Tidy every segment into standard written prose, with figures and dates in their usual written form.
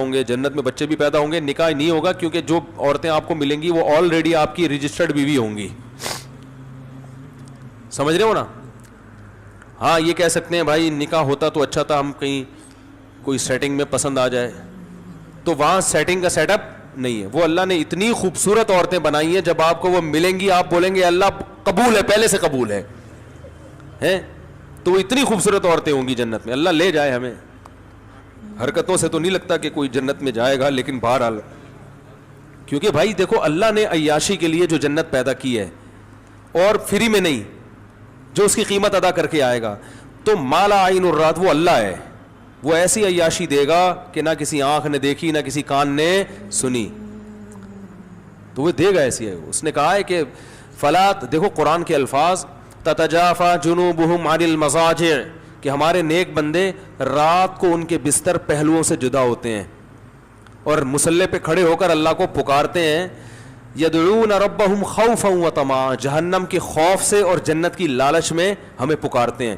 ہوں گے, جنت میں بچے بھی پیدا ہوں گے, نکاح نہیں ہوگا کیونکہ جو عورتیں آپ کو ملیں گی وہ آلریڈی آپ کی رجسٹرڈ بیوی ہوں گی. سمجھ رہے ہو نا؟ ہاں یہ کہہ سکتے ہیں بھائی نکاح ہوتا تو اچھا تھا, ہم کہیں کوئی سیٹنگ میں پسند آ جائے, تو وہاں سیٹنگ کا سیٹ اپ نہیں ہے. وہ اللہ نے اتنی خوبصورت عورتیں بنائی ہیں, جب آپ کو وہ ملیں گی آپ بولیں گے اللہ قبول ہے, پہلے سے قبول ہے. تو وہ اتنی خوبصورت عورتیں ہوں گی جنت میں. اللہ لے جائے ہمیں. حرکتوں سے تو نہیں لگتا کہ کوئی جنت میں جائے گا, لیکن بہرحال کیونکہ بھائی دیکھو اللہ نے عیاشی کے لیے جو جنت پیدا کی ہے, اور فری میں نہیں, جو اس کی قیمت ادا کر کے آئے گا, تو مالا عین الرات وہ اللہ ہے. وہ ایسی عیاشی دے گا کہ نہ کسی آنکھ نے دیکھی نہ کسی کان نے سنی, تو وہ دے گا ایسی ہے. اس نے کہا ہے کہ فلات, دیکھو قرآن کے الفاظ, تتجافا جنوبہم عن المضاجع, کہ ہمارے نیک بندے رات کو ان کے بستر پہلوؤں سے جدا ہوتے ہیں اور مصلی پہ کھڑے ہو کر اللہ کو پکارتے ہیں. یدعون ربہم خوفا وطمعا, جہنم کے خوف سے اور جنت کی لالچ میں ہمیں پکارتے ہیں.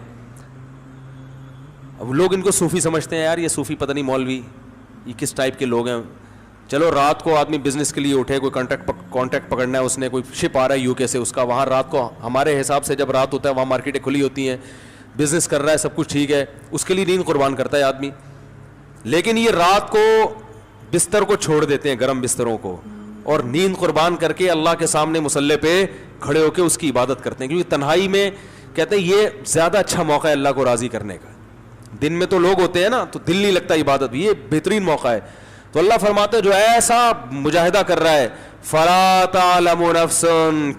اب لوگ ان کو صوفی سمجھتے ہیں, یار یہ صوفی پتہ نہیں مولوی یہ کس ٹائپ کے لوگ ہیں. چلو رات کو آدمی بزنس کے لیے اٹھے, کوئی کانٹیکٹ پکڑنا ہے, اس نے کوئی شپ آ رہا ہے یو کے سے, اس کا وہاں رات کو, ہمارے حساب سے جب رات ہوتا ہے وہاں مارکیٹیں کھلی ہوتی ہیں, بزنس کر رہا ہے, سب کچھ ٹھیک ہے, اس کے لیے نیند قربان کرتا ہے آدمی. لیکن یہ رات کو بستر کو چھوڑ دیتے ہیں, گرم بستروں کو, اور نیند قربان کر کے اللہ کے سامنے مصلی پہ کھڑے ہو کے اس کی عبادت کرتے ہیں, کیونکہ تنہائی میں کہتے ہیں یہ زیادہ اچھا موقع ہے اللہ کو راضی کرنے کا. دن میں تو لوگ ہوتے ہیں نا تو دل نہیں لگتا عبادت بھی, یہ بہترین موقع ہے. تو اللہ فرماتے ہیں جو ایسا مجاہدہ کر رہا ہے, فلا تعلم نفس,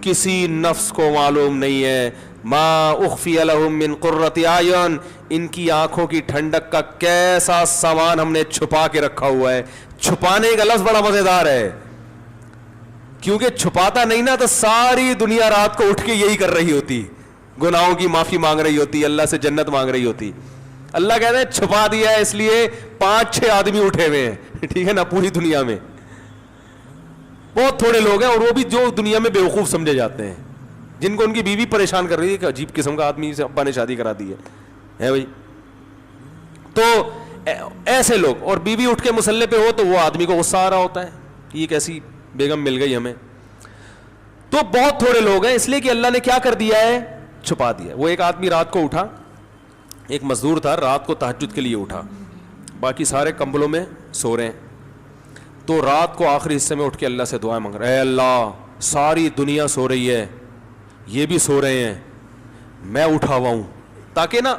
کسی نفس کو معلوم نہیں ہے, ما اخفی لہم من قرۃ اعین, ان کی آنکھوں کی ٹھنڈک کا کیسا سامان ہم نے چھپا کے رکھا ہوا ہے. چھپانے کا لفظ بڑا مزیدار ہے, کیونکہ چھپاتا نہیں نا تو ساری دنیا رات کو اٹھ کے یہی کر رہی ہوتی, گناہوں کی معافی مانگ رہی ہوتی, اللہ سے جنت مانگ رہی ہوتی. اللہ کہتے ہیں چھپا دیا ہے, اس لیے 5-6 آدمی اٹھے ہوئے ہیں, ٹھیک ہے نا, پوری دنیا میں بہت تھوڑے لوگ ہیں, اور وہ بھی جو دنیا میں بیوقوف سمجھے جاتے ہیں, جن کو ان کی بیوی پریشان کر رہی ہے کہ عجیب قسم کا آدمی سے ابا نے شادی کرا دی ہے بھائی. تو ایسے لوگ, اور بیوی اٹھ کے مصلی پہ ہو تو وہ آدمی کو غصہ آ رہا ہوتا ہے کہ یہ کیسی بیگم مل گئی ہمیں. تو بہت تھوڑے لوگ ہیں, اس لیے کہ اللہ نے کیا کر دیا ہے, چھپا دیا. وہ ایک آدمی رات کو اٹھا, ایک مزدور تھا, رات کو تہجد کے لیے اٹھا, باقی سارے کمبلوں میں سو رہے ہیں, تو رات کو آخری حصے میں اٹھ کے اللہ سے دعائیں مانگ رہے, اے اللہ ساری دنیا سو رہی ہے, یہ بھی سو رہے ہیں, میں اٹھا ہوا ہوں, تاکہ نا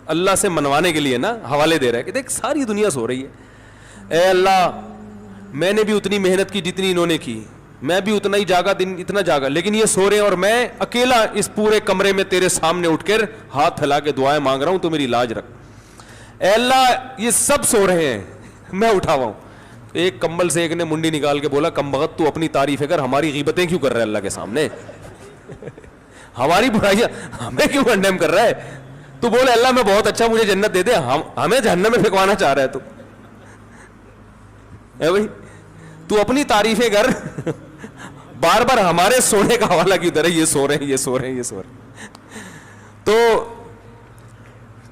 اللہ سے منوانے کے لیے نا حوالے دے رہا ہے کہ دیکھ ساری دنیا سو رہی ہے, اے اللہ میں نے بھی اتنی محنت کی جتنی انہوں نے کی, میں بھی اتنا ہی جاگا, دن اتنا جاگا, لیکن یہ سو رہے ہیں, اور میں اکیلا اس پورے کمرے میں تیرے سامنے اٹھ کر ہاتھ پھیلا کے دعائیں مانگ رہا ہوں, تو میری لاج رکھ. اے اللہ یہ سب سو رہے ہیں, میں اٹھا ہوا ہوں. ایک کمبل سے ایک نے منڈی نکال کے بولا, کم بخت تو اپنی تعریفیں کر, ہماری غیبتیں کیوں کر رہا ہے اللہ کے سامنے, ہماری برائیاں ہمیں کیوں کنڈیم کر رہا ہے. تو بولے اللہ میں بہت اچھا, مجھے جنت دے دے, ہمیں جہنم میں پھینکوانا چاہ رہا ہے تو اے بھائی تو اپنی تعریفیں کر, بار بار ہمارے سونے کا حوالہ کیوں دے رہے, یہ سو رہے ہیں, یہ سو رہے ہیں, یہ سو رہے ہیں.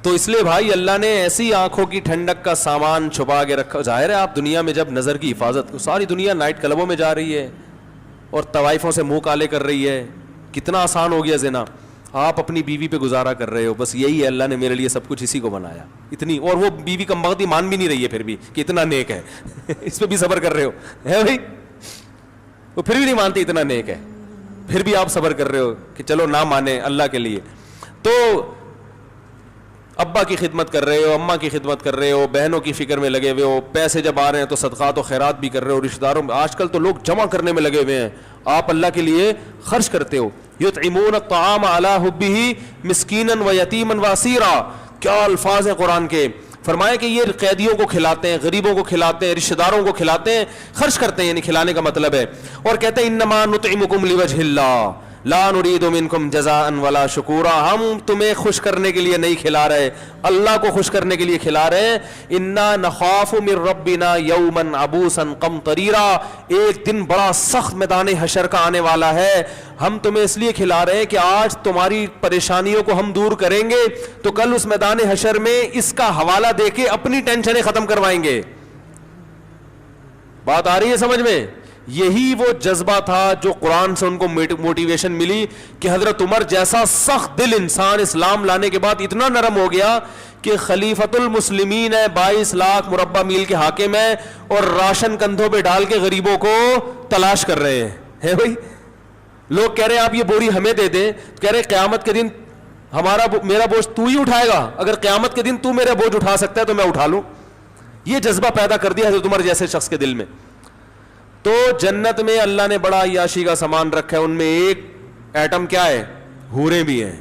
تو اس لیے بھائی اللہ نے ایسی آنکھوں کی ٹھنڈک کا سامان چھپا کے رکھا. ظاہر ہے آپ دنیا میں جب نظر کی حفاظت, ساری دنیا نائٹ کلبوں میں جا رہی ہے اور طوائفوں سے منہ کالے کر رہی ہے, کتنا آسان ہو گیا زنا, آپ اپنی بیوی پہ گزارا کر رہے ہو, بس یہی ہے اللہ نے میرے لیے سب کچھ اسی کو بنایا اتنی, اور وہ بیوی کم بخت مان بھی نہیں رہی ہے پھر بھی کہ اتنا نیک ہے اس پہ بھی صبر کر رہے ہو, ہے بھائی, وہ پھر بھی نہیں مانتی اتنا نیک ہے, پھر بھی آپ صبر کر رہے ہو کہ چلو نہ مانے اللہ کے لیے. تو ابا کی خدمت کر رہے ہو, اماں کی خدمت کر رہے ہو, بہنوں کی فکر میں لگے ہوئے ہو, پیسے جب آ رہے ہیں تو صدقات و خیرات بھی کر رہے ہو, رشتہ داروں میں آج کل تو لوگ جمع کرنے میں لگے ہوئے ہیں, آپ اللہ کے لیے خرچ کرتے ہو. یطعمون الطعام علی حبہ مسکینا و یتیما و اسیرا, کیا الفاظ ہیں قرآن کے. فرمایا کہ یہ قیدیوں کو کھلاتے ہیں, غریبوں کو کھلاتے ہیں, رشتہ داروں کو کھلاتے ہیں, خرچ کرتے ہیں, یعنی کھلانے کا مطلب ہے. اور کہتے ہیں انما نطعمکم لوجہ اللہ لا نرید منکم جزاء ولا شکورا, ہم تمہیں خوش کرنے کے لیے نہیں کھلا رہے, اللہ کو خوش کرنے کے لیے کھلا رہے ہیں. انا نخاف من ربنا یوما عبوسا قمطریرا, ایک دن بڑا سخت میدان حشر کا آنے والا ہے, ہم تمہیں اس لیے کھلا رہے ہیں کہ آج تمہاری پریشانیوں کو ہم دور کریں گے, تو کل اس میدان حشر میں اس کا حوالہ دے کے اپنی ٹینشنیں ختم کروائیں گے. بات آ رہی ہے سمجھ میں؟ یہی وہ جذبہ تھا جو قرآن سے ان کو موٹیویشن ملی کہ حضرت عمر جیسا سخت دل انسان اسلام لانے کے بعد اتنا نرم ہو گیا کہ خلیفۃ المسلمین ہے، 22 لاکھ مربع میل کے حاکم ہے، اور راشن کندھوں پہ ڈال کے غریبوں کو تلاش کر رہے ہیں بھائی. لوگ کہہ رہے ہیں آپ یہ بوری ہمیں دے دیں، کہہ رہے قیامت کے دن میرا بوجھ تو ہی اٹھائے گا، اگر قیامت کے دن تو میرا بوجھ اٹھا سکتا ہے تو میں اٹھا لوں. یہ جذبہ پیدا کر دیا حضرت عمر جیسے شخص کے دل میں. تو جنت میں اللہ نے بڑا عیاشی کا سامان رکھا ہے، ان میں ایک ایٹم کیا ہے؟ حوریں بھی ہیں.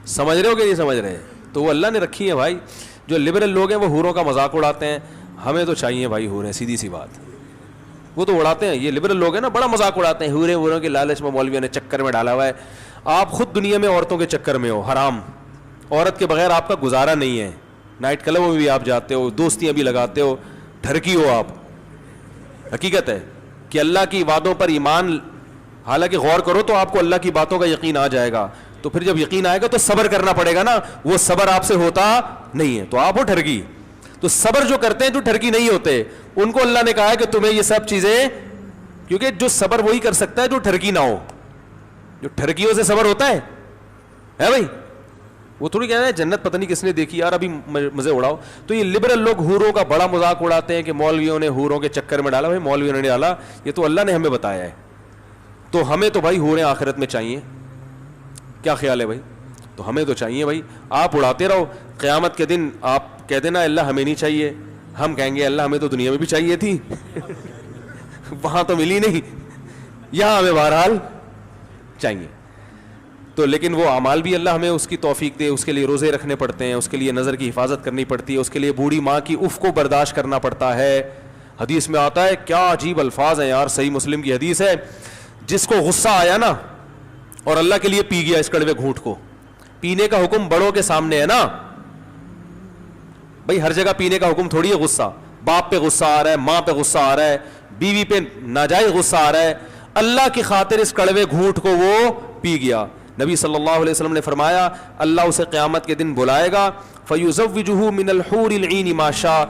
سمجھ رہے ہو کہ نہیں سمجھ رہے؟ تو وہ اللہ نے رکھی ہیں بھائی. جو لبرل لوگ ہیں وہ حوروں کا مذاق اڑاتے ہیں، ہمیں تو چاہیے بھائی حوریں، سیدھی سی بات. وہ تو اڑاتے ہیں، یہ لبرل لوگ ہیں نا، بڑا مذاق اڑاتے ہیں، حوروں کے لالچ میں مولویوں نے چکر میں ڈالا ہوا ہے. آپ خود دنیا میں عورتوں کے چکر میں ہو، حرام. عورت کے بغیر آپ کا گزارا نہیں ہے. نائٹ کلبوں میں بھی آپ جاتے ہو، دوستیاں بھی لگاتے ہو، ٹھرکی ہو آپ. حقیقت ہے کہ اللہ کی وعدوں پر ایمان، حالانکہ غور کرو تو آپ کو اللہ کی باتوں کا یقین آ جائے گا. تو پھر جب یقین آئے گا تو صبر کرنا پڑے گا نا، وہ صبر آپ سے ہوتا نہیں ہے. تو آپ ہو ٹھرکی. تو صبر جو کرتے ہیں جو ٹھرکی نہیں ہوتے، ان کو اللہ نے کہا ہے کہ تمہیں یہ سب چیزیں، کیونکہ جو صبر وہی کر سکتا ہے جو ٹھرکی نہ ہو. جو ٹھرکیوں سے صبر ہوتا ہے بھائی، وہ تھوڑی کہنا ہے جنت پتہ نہیں کس نے دیکھی یار ابھی مزے اڑاؤ. تو یہ لبرل لوگ حوروں کا بڑا مذاق اڑاتے ہیں کہ مولویوں نے حوروں کے چکر میں ڈالا. بھائی مولویوں نے نہیں ڈالا، یہ تو اللہ نے ہمیں بتایا ہے. تو ہمیں تو بھائی حوریں آخرت میں چاہیے. کیا خیال ہے بھائی؟ تو ہمیں تو چاہیے بھائی. آپ اڑاتے رہو، قیامت کے دن آپ کہہ دینا اللہ ہمیں نہیں چاہیے، ہم کہیں گے اللہ ہمیں تو دنیا میں بھی چاہیے تھی وہاں تو ملی نہیں، یہاں ہمیں بہرحال چاہیے. تو لیکن وہ اعمال بھی اللہ ہمیں اس کی توفیق دے. اس کے لیے روزے رکھنے پڑتے ہیں، اس کے لیے نظر کی حفاظت کرنی پڑتی ہے، اس کے لیے بوڑھی ماں کی اف کو برداشت کرنا پڑتا ہے. حدیث میں آتا ہے، کیا عجیب الفاظ ہیں یار، صحیح مسلم کی حدیث ہے، جس کو غصہ آیا نا اور اللہ کے لیے پی گیا اس کڑوے گھونٹ کو. پینے کا حکم بڑوں کے سامنے ہے نا بھائی، ہر جگہ پینے کا حکم تھوڑی ہے. غصہ باپ پہ غصہ آ رہا ہے، ماں پہ غصہ آ رہا ہے، بیوی پہ ناجائز غصہ آ رہا ہے، اللہ کی خاطر اس کڑوے گھونٹ کو وہ پی گیا. نبی صلی اللہ علیہ وسلم نے فرمایا اللہ اسے قیامت کے دن بلائے گا، فَيُزَوِّجُهُ مِنَ الْحُورِ الْعِينِ مَا شَاءَ،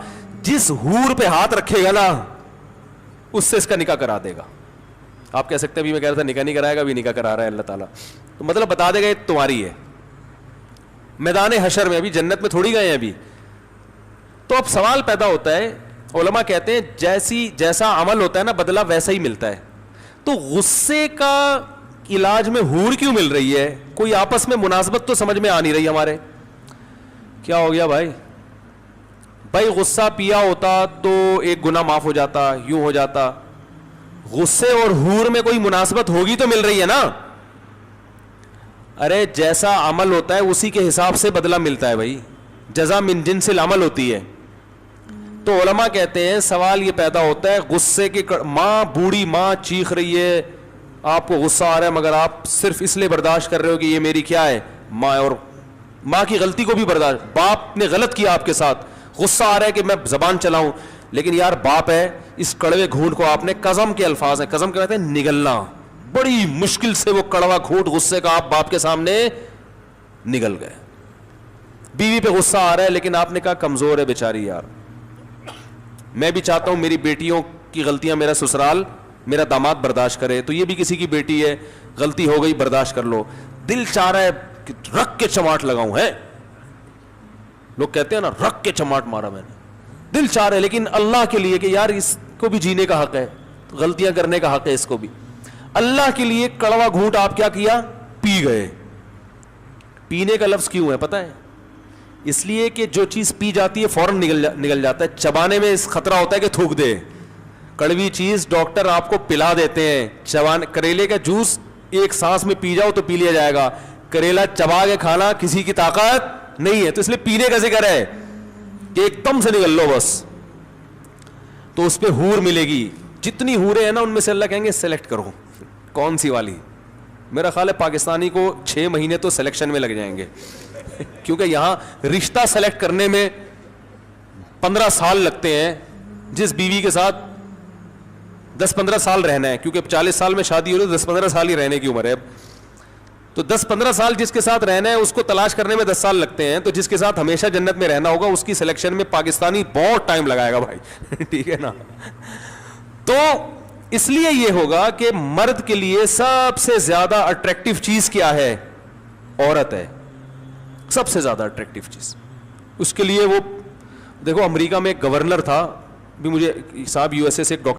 جس حور پہ ہاتھ رکھے گا نا اس سے اس کا نکاح کرا دے گا. آپ کہہ سکتے ہیں میں کہہ رہا تھا نکاح نہیں کرائے گا، ابھی نکاح کرا رہا ہے اللہ تعالیٰ. تو مطلب بتا دے گا یہ تمہاری ہے. میدان حشر میں، ابھی جنت میں تھوڑی گئے ہیں ابھی. تو اب سوال پیدا ہوتا ہے، علماء کہتے ہیں جیسا عمل ہوتا ہے نا بدلہ ویسا ہی ملتا ہے. تو غصے کا علاج میں حور کیوں مل رہی ہے؟ کوئی آپس میں مناسبت تو سمجھ میں آ نہیں رہی ہمارے. کیا ہو گیا بھائی؟ بھائی غصہ پیا ہوتا تو ایک گناہ معاف ہو جاتا، یوں ہو جاتا. غصے اور حور میں کوئی مناسبت ہوگی تو مل رہی ہے نا. ارے جیسا عمل ہوتا ہے اسی کے حساب سے بدلہ ملتا ہے بھائی، جزا من جنس العمل ہوتی ہے. تو علماء کہتے ہیں سوال یہ پیدا ہوتا ہے، غصے کی ماں، بوڑھی ماں چیخ رہی ہے، آپ کو غصہ آ رہا ہے مگر آپ صرف اس لیے برداشت کر رہے ہو کہ یہ میری کیا ہے ماں، اور ماں کی غلطی کو بھی برداشت. باپ نے غلط کیا آپ کے ساتھ، غصہ آ رہا ہے کہ میں زبان چلاؤں، لیکن یار باپ ہے، اس کڑوے گھونٹ کو آپ نے، قزم کے الفاظ ہیں، قزم کہتے ہیں نگلنا، بڑی مشکل سے وہ کڑوا گھونٹ غصے کا آپ باپ کے سامنے نگل گئے. بیوی پہ غصہ آ رہا ہے لیکن آپ نے کہا کمزور ہے بیچاری یار، میں بھی چاہتا ہوں میری بیٹیوں کی غلطیاں میرا سسرال، میرا داماد برداشت کرے. تو یہ بھی کسی کی بیٹی ہے، غلطی ہو گئی برداشت کر لو. دل چاہ رہا ہے کہ رکھ کے چماٹ لگاؤں، ہے لوگ کہتے ہیں نا رکھ کے چماٹ مارا میں نے، دل چاہ رہا ہے، لیکن اللہ کے لیے کہ یار اس کو بھی جینے کا حق ہے، غلطیاں کرنے کا حق ہے اس کو بھی. اللہ کے لیے کڑوا گھونٹ آپ کیا کیا؟ پی گئے. پینے کا لفظ کیوں ہے پتہ ہے؟ اس لیے کہ جو چیز پی جاتی ہے فوراً نگل جاتا ہے. چبانے میں اس خطرہ ہوتا ہے کہ تھوک دے. کڑوی چیز ڈاکٹر آپ کو پلا دیتے ہیں، کریلے کا جوس ایک سانس میں پی جاؤ تو پی لیا جائے گا، کریلا چبا کے کھانا کسی کی طاقت نہیں ہے. تو اس لیے پینے کا ذکر ہے کہ ایک دم سے نگل لو بس. تو اس پہ حور ملے گی. جتنی حوریں ہیں نا ان میں سے اللہ کہیں گے سلیکٹ کرو کون سی والی. میرا خیال ہے پاکستانی کو 6 مہینے تو سلیکشن میں لگ جائیں گے کیونکہ یہاں رشتہ سلیکٹ کرنے میں 15 سال لگتے ہیں. جس بیوی کے ساتھ 10-15 سال رہنا ہے، کیونکہ 40 سال میں شادی ہو رہی ہے، 10-15 سال ہی رہنے کی عمر ہے. اب تو 10-15 سال جس کے ساتھ رہنا ہے اس کو تلاش کرنے میں 10 سال لگتے ہیں, تو جس کے ساتھ ہمیشہ جنت میں رہنا ہوگا اس کی سلیکشن میں پاکستانی بہت ٹائم لگائے گا بھائی. ٹھیک ہے نا. تو اس لیے یہ ہوگا کہ مرد کے لیے سب سے زیادہ اٹریکٹیو چیز کیا ہے؟ عورت ہے. سب سے زیادہ اٹریکٹیو چیز اس کے لیے. وہ دیکھو امریکہ میں ایک گورنر تھا, بھی مجھے صاحب USA سے ایک ڈاکٹر